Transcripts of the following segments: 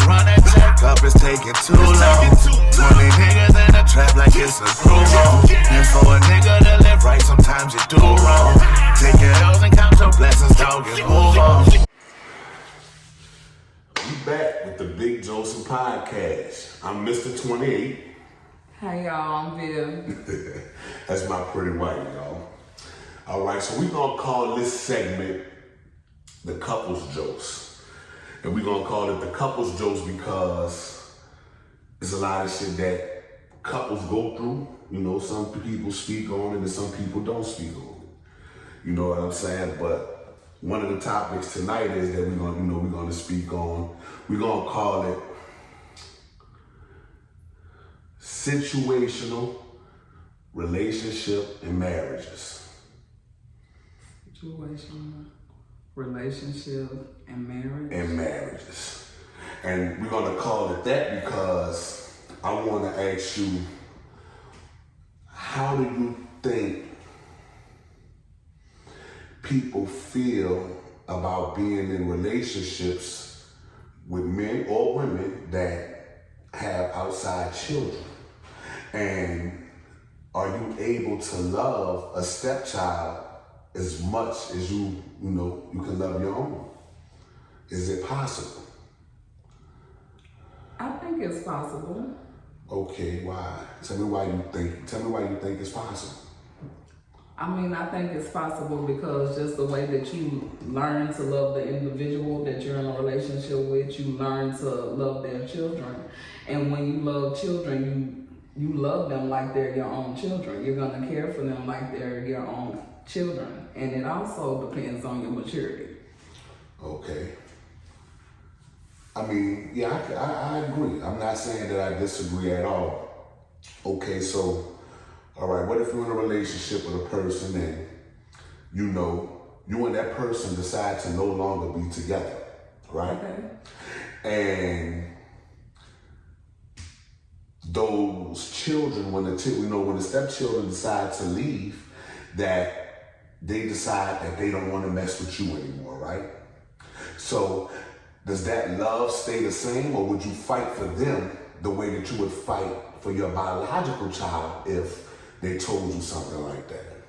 run that check up, it's taking too long. 20 niggas in the trap like it's a groove on. And for a nigga to live right, sometimes you do wrong. Take your L's and count your blessings, dog, and move on. We back with the Big Jocin podcast. I'm Mr. 28. Hey y'all, I'm Viv. That's my pretty wife, y'all. All right, so we're gonna call this segment the Couples Joce. And we're gonna call it the Couples Joce because there's a lot of shit that couples go through. You know, some people speak on it and some people don't speak on it. You know what I'm saying? But one of the topics tonight is that we're gonna speak on. We're gonna call it situational relationship and marriages. Situational relationship and marriage. And marriages. And we're gonna call it that because I wanna ask you, how do you think people feel about being in relationships with men or women that have outside children? And are you able to love a stepchild as much as you can love your own? Is it possible? I think it's possible. Okay, why? Tell me why you think it's possible. I mean, I think it's possible because just the way that you learn to love the individual that you're in a relationship with, you learn to love their children. And when you love children, you love them like they're your own children. You're gonna care for them like they're your own children. And it also depends on your maturity. Okay. I mean, yeah, I agree. I'm not saying that I disagree at all. Okay, so, all right, what if you're in a relationship with a person and you and that person decide to no longer be together, right? Okay. And those children, when the stepchildren decide to leave, that they decide that they don't want to mess with you anymore, right? So does that love stay the same, or would you fight for them the way that you would fight for your biological child if they told you something like that?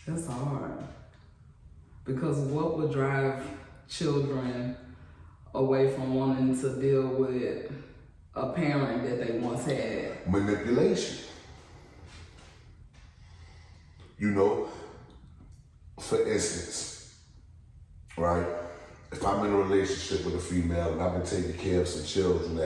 That's hard. Because what would drive children away from wanting to deal with a parent that they once had? Manipulation. For instance, right? If I'm in a relationship with a female and I've been taking care of some children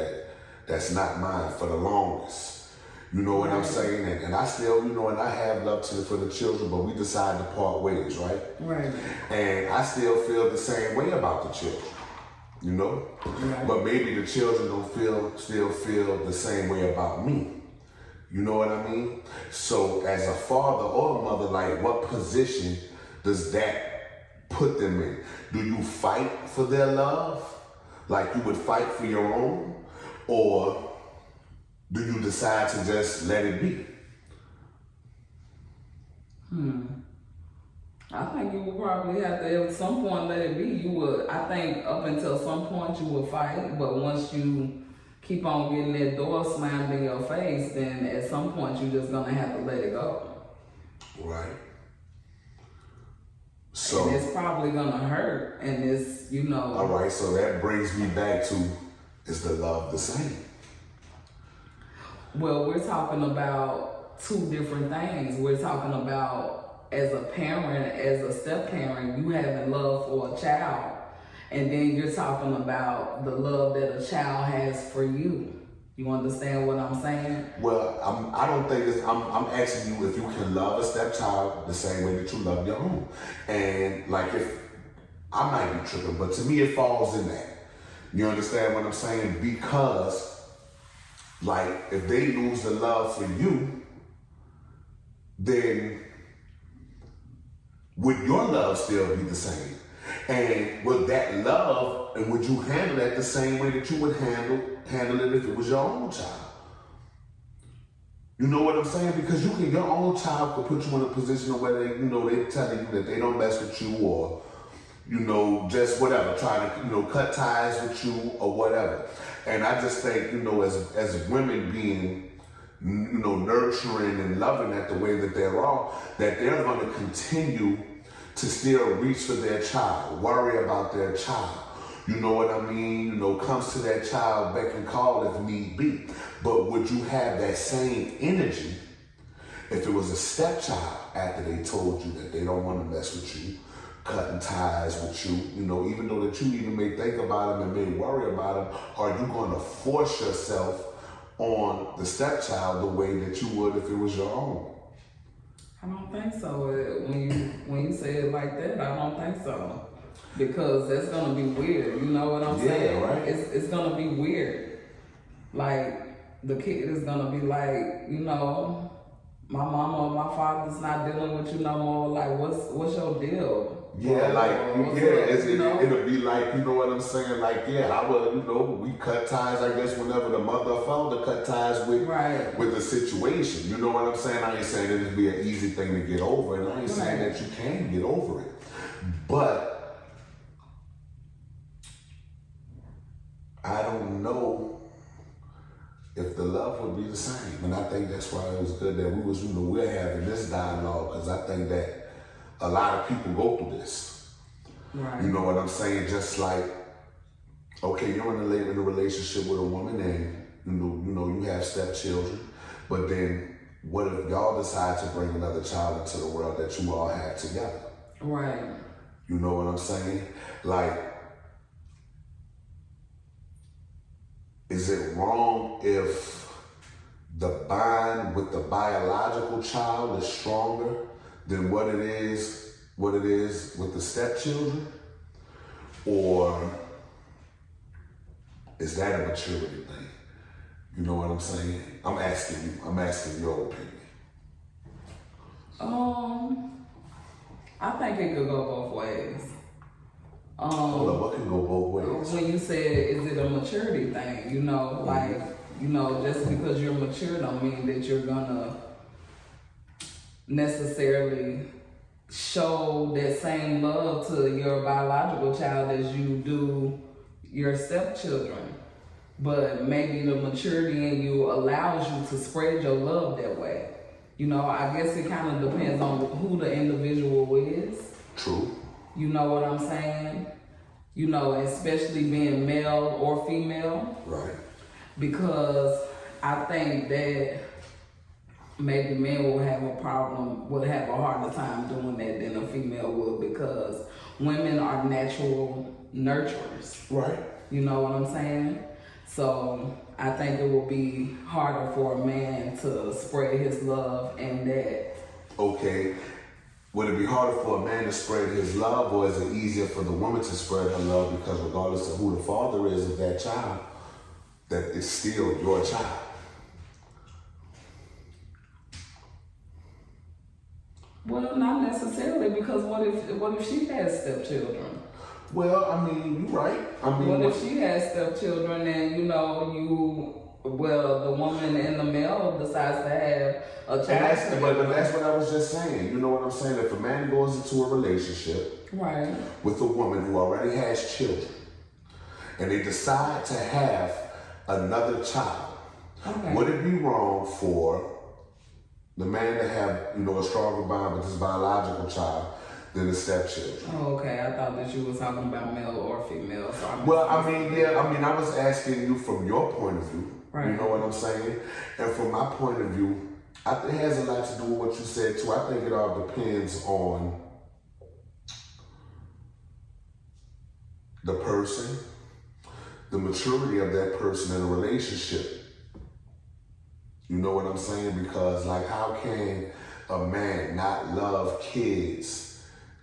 that's not mine for the longest, you know what I'm saying? And I still, and I have love for the children, but we decide to part ways, right? Right. And I still feel the same way about the children, Right. But maybe the children don't still feel the same way about me. You know what I mean? So as a father or a mother, like, what position does that put them in? Do you fight for their love like you would fight for your own? Or do you decide to just let it be? I think you would probably have to, at some point, let it be. You would, I think up until some point you would fight, but once you keep on getting that door slammed in your face, then at some point you're just gonna have to let it go. Right. So, and it's probably gonna hurt, and it's, All right, so that brings me back to, is the love the same? Well, we're talking about two different things. We're talking about, as a parent, as a step-parent, you having love for a child. And then you're talking about the love that a child has for you. You understand what I'm saying? Well, I don't think I'm asking you if you can love a stepchild the same way that you love your own. And like, if I might be tripping, but to me it falls in that. You understand what I'm saying? Because, like, if they lose the love for you, then would your love still be the same? And would that love, and would you handle that the same way that you would handle it if it was your own child? You know what I'm saying? Because your own child could put you in a position where they tell you that they don't mess with you, or just whatever, trying to, cut ties with you or whatever. And I just think, as women being, nurturing and loving at the way that they are, that they're going to continue to still reach for their child, worry about their child. You know what I mean? Comes to that child, beck and call if need be. But would you have that same energy if it was a stepchild after they told you that they don't want to mess with you, cutting ties with you, even though that you even may think about them and may worry about them, are you going to force yourself on the stepchild the way that you would if it was your own? I don't think so. When you say it like that, I don't think so. Because that's gonna be weird. You know what I'm saying? Right. It's gonna be weird. Like the kid is gonna be like, my mama or my father's not dealing with you no more. Like, what's your deal? Yeah, it'll be like, you know what I'm saying? Like, I would, we cut ties, I guess, whenever the mother or father cut ties with the situation. You know what I'm saying? I ain't saying it'll be an easy thing to get over, and I ain't saying that you can get over it. But I don't know if the love would be the same. And I think that's why it was good that we're having this dialogue, because I think that a lot of people go through this. Right. You know what I'm saying? Just like, okay, you're in a relationship with a woman and you have stepchildren, but then what if y'all decide to bring another child into the world that you all had together? Right. You know what I'm saying? Like, is it wrong if the bond with the biological child is stronger than what it is with the stepchildren? Or is that a maturity thing? You know what I'm saying? I'm asking your opinion. I think it could go both ways. Hold up, what can go both ways? When you said, is it a maturity thing? Just because you're mature don't mean that you're gonna necessarily show that same love to your biological child as you do your stepchildren. But maybe the maturity in you allows you to spread your love that way. I guess it kind of depends on who the individual is. True. You know what I'm saying? Especially being male or female. Right. Because I think that maybe men will have a harder time doing that than a female will, because women are natural nurturers. Right. You know what I'm saying? So I think it will be harder for a man to spread his love and that. Okay. Would it be harder for a man to spread his love, or is it easier for the woman to spread her love, because regardless of who the father is of that child, that it's still your child? Well, not necessarily, because what if she has stepchildren? Well, I mean, you're right. What if she has stepchildren and the woman and the male decides to have a child? But that's what I was just saying. You know what I'm saying? If a man goes into a relationship with a woman who already has children, and they decide to have another child, would it be wrong for the man to have, a stronger bond with his biological child than the stepchildren? Oh, okay. I thought that you were talking about male or female. So I was asking you from your point of view. Right. You know what I'm saying? And from my point of view, it has a lot to do with what you said too. I think it all depends on the person, the maturity of that person in a relationship. You know what I'm saying? Because how can a man not love kids,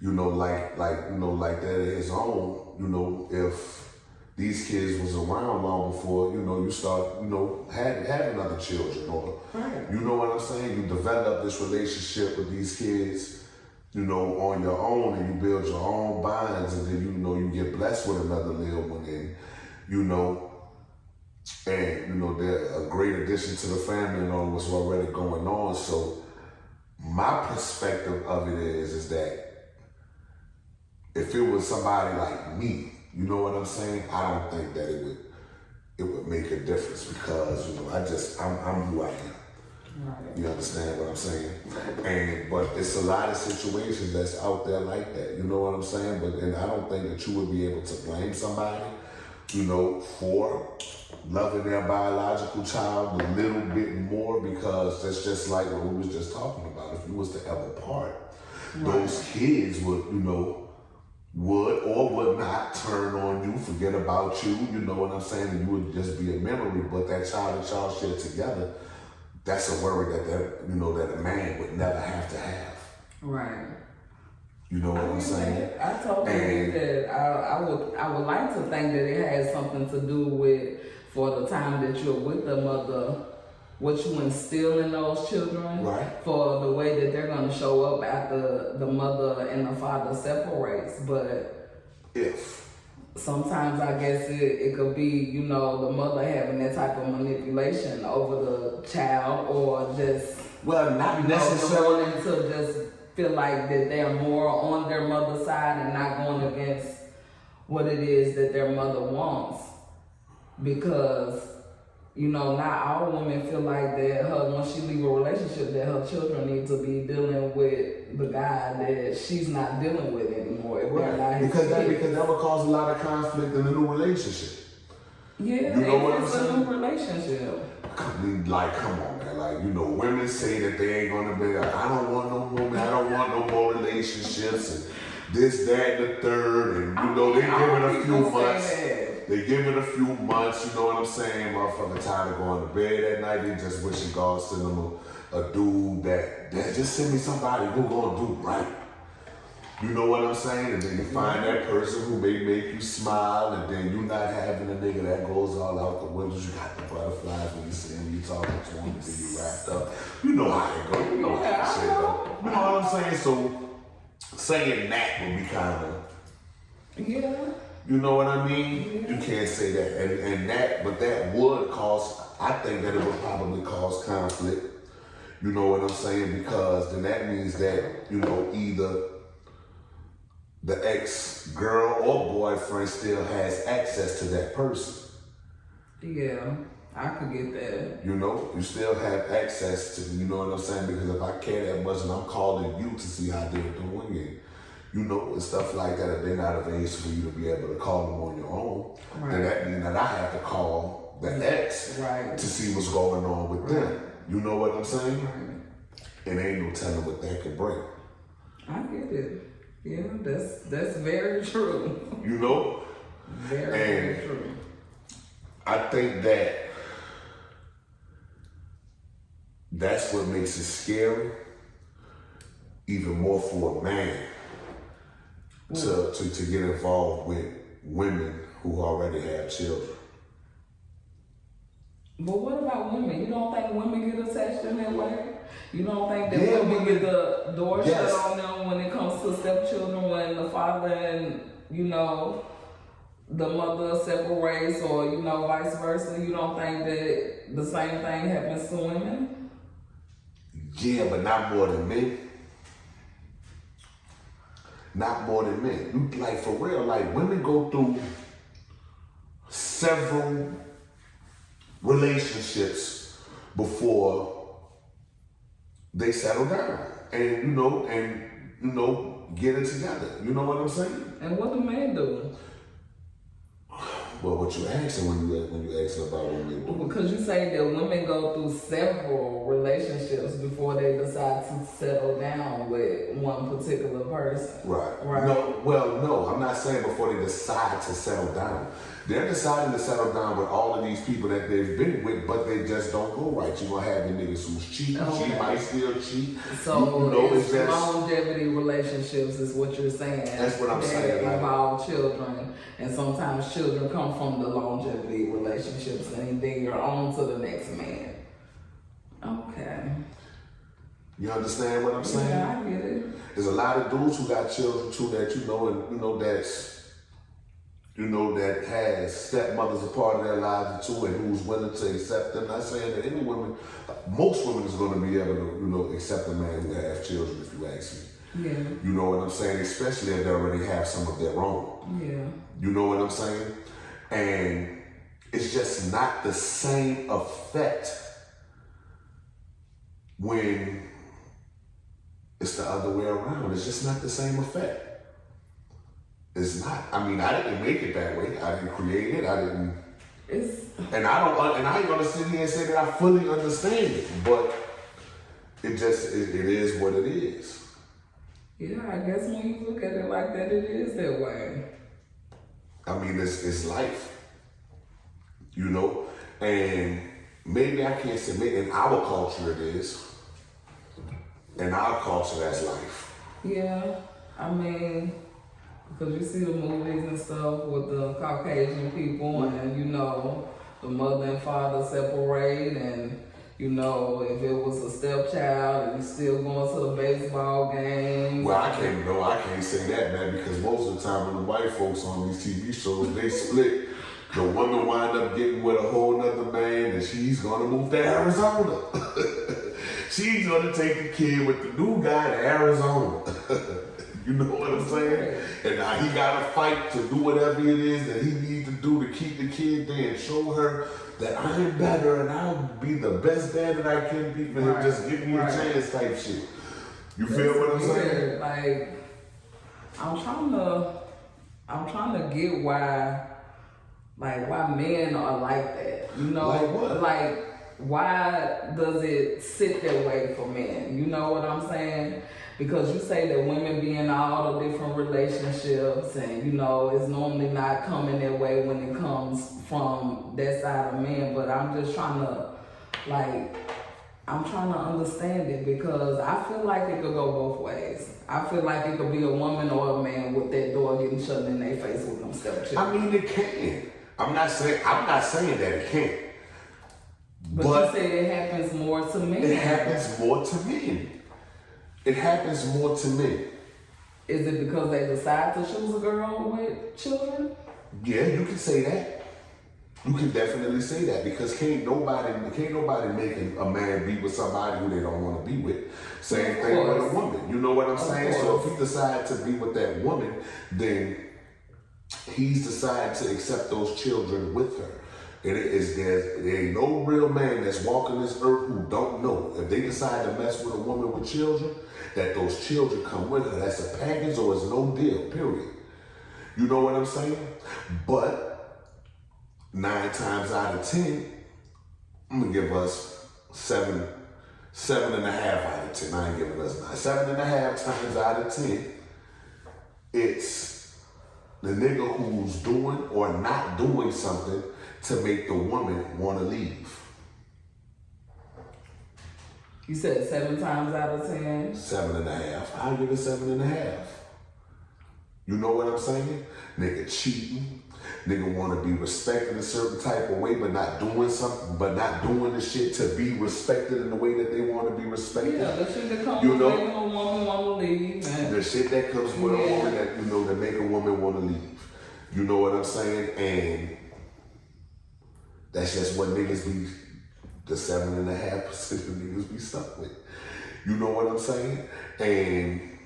like that of his own, if these kids was around long before, you start, having other children, or, you know what I'm saying? You develop this relationship with these kids, on your own, and you build your own bonds, and then, you get blessed with another little one, and, they're a great addition to the family and all what's already going on. So my perspective of it is that if it was somebody like me, you know what I'm saying? I don't think that it would make a difference because, you know, I'm who I am. Right. You understand what I'm saying? But it's a lot of situations that's out there like that. You know what I'm saying? And I don't think that you would be able to blame somebody, you know, for loving their biological child a little bit more, because that's just like what we was just talking about. If you was to ever part, those kids would, you know, would or would not turn on you, forget about you, you know what I'm saying? And you would just be a memory. But that child that y'all share together, that's a worry that you know, that a man would never have to have. Right. You know what I'm saying? I totally agree that I would like to think that it has something to do with, for the time that you're with the mother, what you instill in those children, right, for the way that they're going to show up after the mother and the father separates. But if sometimes I guess it could be, you know, the mother having that type of manipulation over the child, or just, not necessarily, wanting to just feel like that they're more on their mother's side and not going against what it is that their mother wants. Because, you know, not all women feel like that once she leave a relationship, that her children need to be dealing with the guy that she's not dealing with anymore. Right. Because that would cause a lot of conflict in a new relationship. Yeah, you know what I'm it's saying? a new relationship. Like, come on, man. Like, you know, women say that they ain't gonna be like, I don't want no more, man. I don't want no more relationships and this, that, and the third. And, you know, they give it a few months. They give it a few months, you know what I'm saying? Motherfucker tired of going to bed at night. They just wishing God send them a dude that just send me somebody who gonna do right. You know what I'm saying? And then you find that person who may make you smile, and then you not having a nigga that goes all out the windows. You got the butterflies when you see him, you talking to him, and then you wrapped up. You know how it go. You know how that shit go. You know what I'm saying? So saying that would be kind of, you know what I mean? You can't say that. But that would cause, I think that it would probably cause conflict. You know what I'm saying? Because then that means that, you know, either the ex-girl or boyfriend still has access to that person. Yeah, I could get that. You know, you still have access to, you know what I'm saying? Because if I care that much and I'm calling you to see how they're doing it, you know, and stuff like that, if they're not of age for you to be able to call them on your own, then that means that I have to call the ex to see what's going on with them. You know what I'm saying? And ain't no telling what that could bring. I get it. Yeah, that's very true. You know? Very true. I think that's what makes it scary, even more for a man to get involved with women who already have children. But what about women? You don't think women get attached in that way? You don't think that women get the door shut on them when it comes to stepchildren, when the father and, you know, the mother separates, or, you know, vice versa? You don't think that the same thing happens to women? Yeah, but not more than men. Not more than men. You, like, for real, like, women go through several relationships before they settle down and get it together. You know what I'm saying? And what do men do? Well, what you asking when you asking about what men do? Because you say that women go through several relationships before they decide to settle down with one particular person. Right. Right. No, I'm not saying before they decide to settle down. They're deciding to settle down with all of these people that they've been with, but they just don't go right. You're going to have the niggas who's cheating. Okay. She might still cheat. So you know, it's longevity relationships is what you're saying. That's what I'm saying. They involve children, and sometimes children come from the longevity relationships, and then you're on to the next man. Okay. You understand what I'm saying? Yeah, I get it. There's a lot of dudes who got children too that that has stepmothers a part of their lives too, and who's willing to accept them. Not saying that any woman, most women is going to be able to, accept a man who has children, if you ask me. Yeah. You know what I'm saying? Especially if they already have some of their own. Yeah. You know what I'm saying? And it's just not the same effect when it's the other way around. It's just not the same effect. It's not. I mean, I didn't make it that way. I didn't create it. I didn't. And I ain't gonna sit here and say that I fully understand it, but it is what it is. Yeah, I guess when you look at it like that, it is that way. I mean, it's life, you know, and maybe I can't say maybe in our culture it is. In our culture, that's life. Yeah, I mean, because you see the movies and stuff with the Caucasian people, and you know, the mother and father separate, and you know, if it was a stepchild and you still going to the baseball game. Well, I can't say that, man, because most of the time when the white folks on these TV shows, they split. The woman wind up getting with a whole nother man, and she's gonna move to Arizona. She's gonna take the kid with the new guy to Arizona. You know what I'm saying? And now he gotta fight to do whatever it is that he needs to do to keep the kid there and show her that I'm better and I'll be the best dad that I can be for him. Just give me a chance type shit. You feel what I'm saying? Like, I'm trying to get why men are like that. You know? Like what? Like, why does it sit that way for men? You know what I'm saying? Because you say that women be in all the different relationships, and you know, it's normally not coming that way when it comes from that side of men. But I'm just trying to, understand it, because I feel like it could go both ways. I feel like it could be a woman or a man with that door getting shut in their face with them stepchildren. I mean, it can. I'm not saying that it can't. But you say it happens more to men. It happens more to men. It happens more to men. Is it because they decide to choose a girl with children? Yeah, you can say that. You can definitely say that, because can't nobody make a man be with somebody who they don't want to be with. Same thing with a woman. You know what I'm saying? So if he decides to be with that woman, then he's decided to accept those children with her. There ain't no real man that's walking this earth who don't know. If they decide to mess with a woman with children, that those children come with her. That's a package or it's no deal, period. You know what I'm saying? But 9 times out of 10, I'm gonna give us 7.5 out of 10. I ain't giving us 9. 7.5 times out of 10, it's the nigga who's doing or not doing something to make the woman want to leave. You said 7 times out of 10? 7.5. I'll give it 7.5. You know what I'm saying? Nigga cheating. Nigga want to be respected a certain type of way, but not doing something, but not doing the shit to be respected in the way that they want to be respected. Yeah, the shit that comes with making a woman want to leave. Man. The shit that comes with a woman that make a woman want to leave. You know what I'm saying? And that's just what niggas be, the 7.5% of niggas be stuck with. You know what I'm saying? And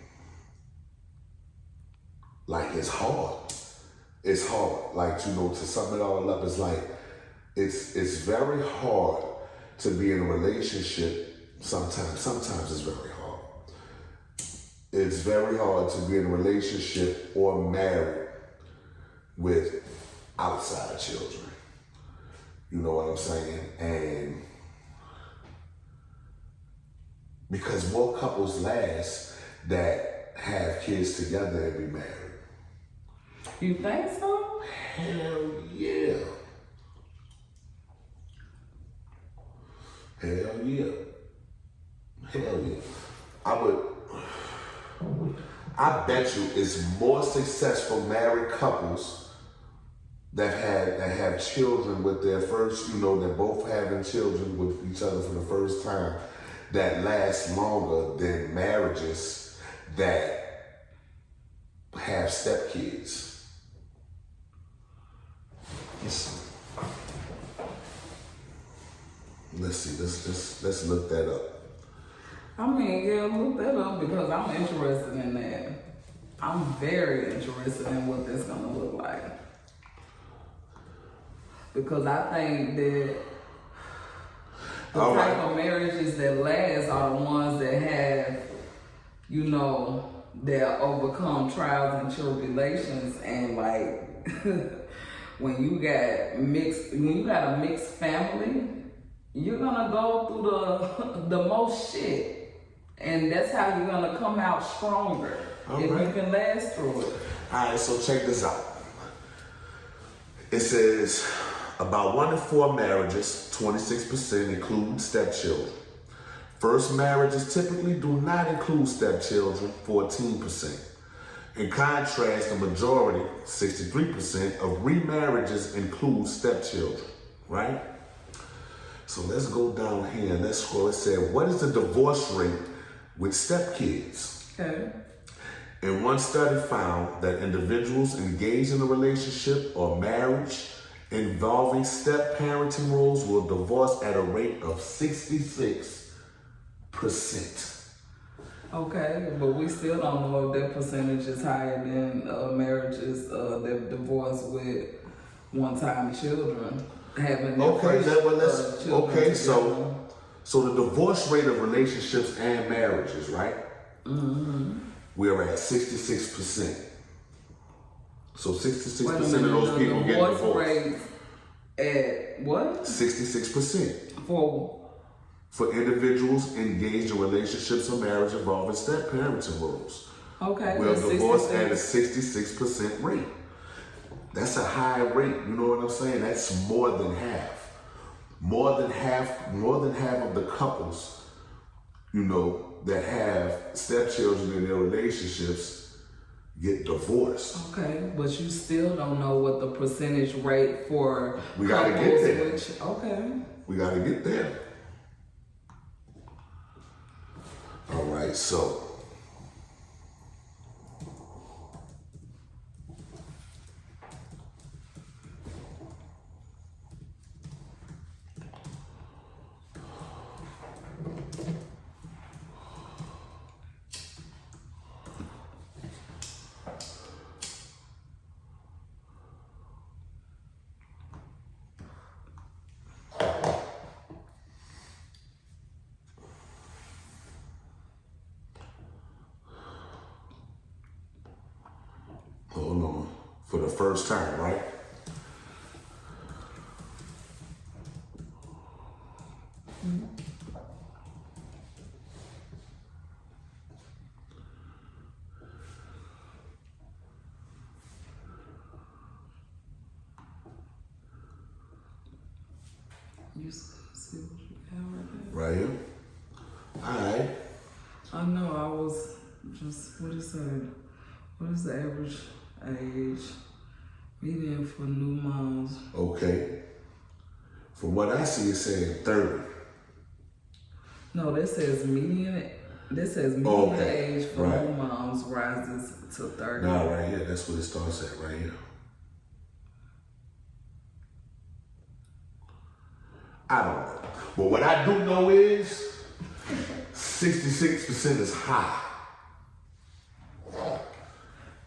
like, it's hard. It's hard. Like, you know, to sum it all up, it's like, it's very hard to be in a relationship sometimes. Sometimes it's very hard. It's very hard to be in a relationship or married with outside children. You know what I'm saying? And because more couples last that have kids together and be married. You think so? Hell yeah. Hell yeah. Hell yeah. I bet you it's more successful married couples that have children with their first, you know, they're both having children with each other for the first time, that last longer than marriages that have stepkids. Let's see, let's look that up. I mean, yeah, look that up because I'm interested in that. I'm very interested in what that's gonna look like. Because I think that the type of marriages that last are the ones that have, you know, that overcome trials and tribulations, and like when you got a mixed family, you're gonna go through the most shit, and that's how you're gonna come out stronger if you can last through it. All right, so check this out. It says about 1 in 4 marriages, 26%, include stepchildren. First marriages typically do not include stepchildren, 14%. In contrast, the majority, 63%, of remarriages include stepchildren, right? So let's go down here and let's scroll. It said, what is the divorce rate with stepkids? Okay. And one study found that individuals engaged in a relationship or marriage involving step-parenting roles will divorce at a rate of 66%. Okay, but we still don't know if that percentage is higher than marriages that divorce with one-time children having their first children together. So the divorce rate of relationships and marriages, right? Mm-hmm. We're at 66%. So 66% of those people get divorced. Divorce rate at what? 66%. For individuals engaged in relationships or marriage involving step-parenting roles. Okay. We're divorced at a 66% rate. That's a high rate, you know what I'm saying? That's more than half. More than half of the couples, you know, that have stepchildren in their relationships get divorced. Okay, but you still don't know what the percentage rate for we gotta get there. Okay. We gotta get there. All right, so hold on. For the first time, right? You see what you have right here? All right. I know, I was just, what is that? What is the average age median for new moms? Okay. From what I see, it's saying 30. No, that says median age for new moms rises to 30. Nah, right here, that's what it starts at, right here. I don't know. But what I do know is 66% is high.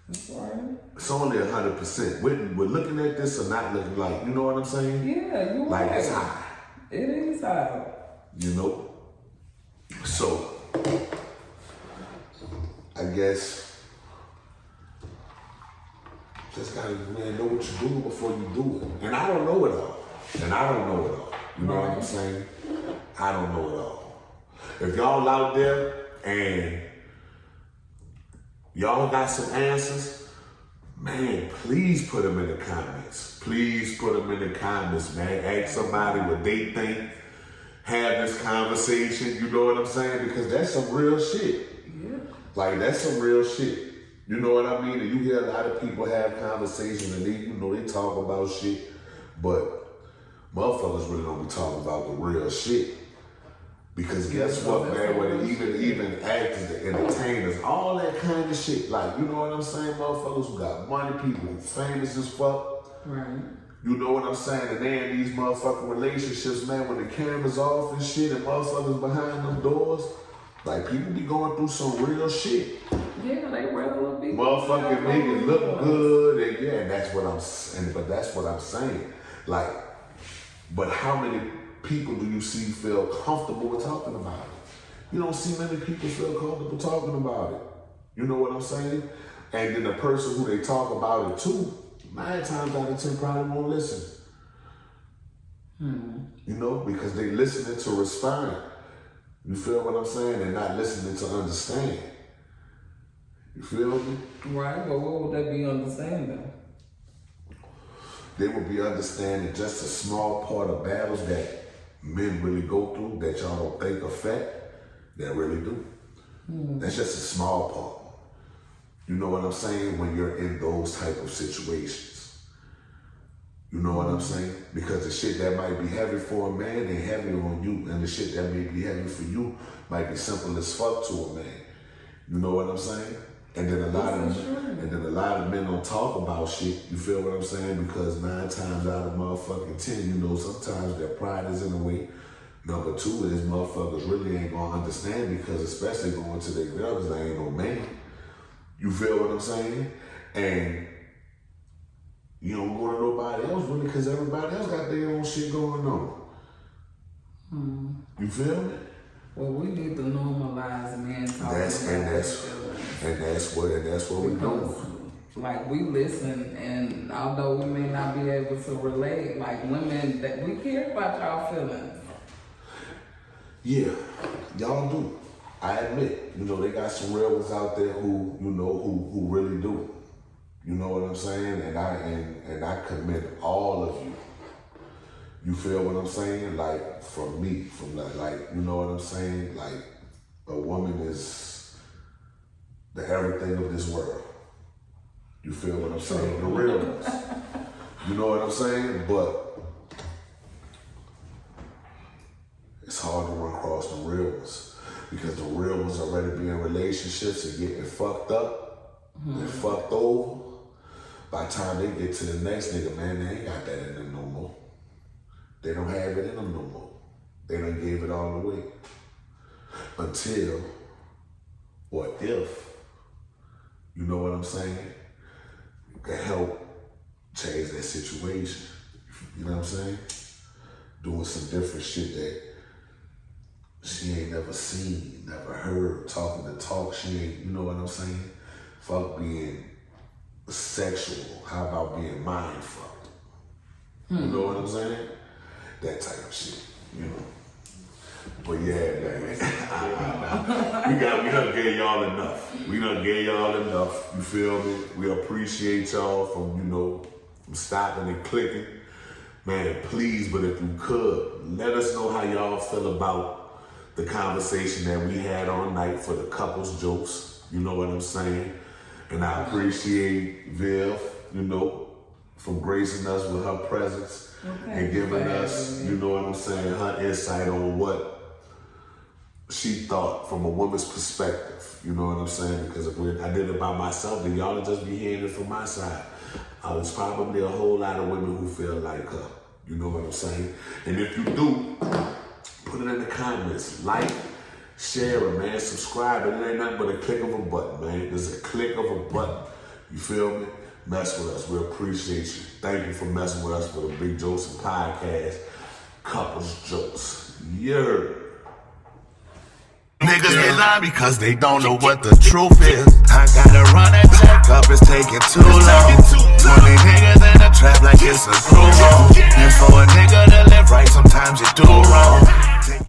That's right. It's only 100%. We're looking at this and not looking like, you know what I'm saying? Yeah, you're like right. It's high. It is high. You know? So, I guess, just gotta know what you're doing before you do it. And I don't know it all. You know what I'm saying? I don't know it all. If y'all out there and y'all got some answers, man, please put them in the comments. Please put them in the comments, man. Ask somebody what they think. Have this conversation, you know what I'm saying? Because that's some real shit. Yeah. Like, that's some real shit. You know what I mean? And you hear a lot of people have conversations and they talk about shit, but motherfuckers really don't be talking about the real shit. Because guess what, man? When they even actors, the entertainers, all that kind of shit. Like, you know what I'm saying? Motherfuckers who got money, people who famous as fuck. Right. You know what I'm saying? And then these motherfucking relationships, man, when the camera's off and shit and motherfuckers behind them doors, Like, people be going through some real shit. Yeah, they regular people. Motherfucking niggas look good, and yeah, and that's what I'm saying. But that's what I'm saying. Like, but how many people do you see feel comfortable with talking about it? You don't see many people feel comfortable talking about it. You know what I'm saying? And then the person who they talk about it to, 9 times out of 10 probably won't listen. You know, because they listening to respond. You feel what I'm saying? They're not listening to understand. You feel me? Right, but what would they be understanding? They would be understanding just a small part of battles that men really go through that y'all don't think affect, that really do. That's just a small part. You know what I'm saying? When you're in those type of situations. You know what I'm saying? Because the shit that might be heavy for a man ain't heavy on you, and the shit that may be heavy for you might be simple as fuck to a man. You know what I'm saying? And then a lot of men don't talk about shit. You feel what I'm saying? Because 9 times out of motherfucking 10, you know, sometimes their pride is in the way. Number 2 is motherfuckers really ain't gonna understand, because especially going to their girl, because they ain't no man. You feel what I'm saying? And you don't go to nobody else really, because everybody else got their own shit going on. You feel me? Well, we need to normalize men talking about that's what we're doing. Like, we listen, and although we may not be able to relate, like women, that we care about y'all feelings. Yeah, y'all do. I admit, you know, they got some real ones out there who, you know, who really do. You know what I'm saying? And I commend all of you. You feel what I'm saying? Like, from me, from like, you know what I'm saying? Like, a woman is the everything of this world. You feel what I'm saying? The real ones. You know what I'm saying? But it's hard to run across the real ones, because the real ones already be in relationships and getting fucked up and fucked over. By the time they get to the next nigga, man, they ain't got that in them no more. They don't have it in them no more. They done gave it all away. Until, or if, you know what I'm saying, you can help change that situation. You know what I'm saying? Doing some different shit that she ain't never seen, never heard, talking the talk she ain't, you know what I'm saying? Fuck being sexual. How about being mind fucked? You know what I'm saying? That type of shit, you know. But yeah, man. we done gave y'all enough. We done gave y'all enough. You feel me? We appreciate y'all from, you know, from stopping and clicking. Man, please, but if you could, let us know how y'all feel about the conversation that we had all night for the couples jokes. You know what I'm saying? And I appreciate Viv, you know, from gracing us with her presence and giving us, you know what I'm saying, her insight on what she thought from a woman's perspective. You know what I'm saying? Because if I did it by myself, then y'all would just be hearing it from my side. There's probably a whole lot of women who feel like her. You know what I'm saying? And if you do, put it in the comments. Like, share it, man. Subscribe. It ain't nothing but a click of a button, man. There's a click of a button. You feel me? Mess with us. We appreciate you. Thank you for messing with us for the Big Jocin podcast. Couples Jokes. Yeah. Niggas they lie because they don't know what the truth is. I gotta run that check up, it's taking too long. 20 niggas in the trap like it's a crew.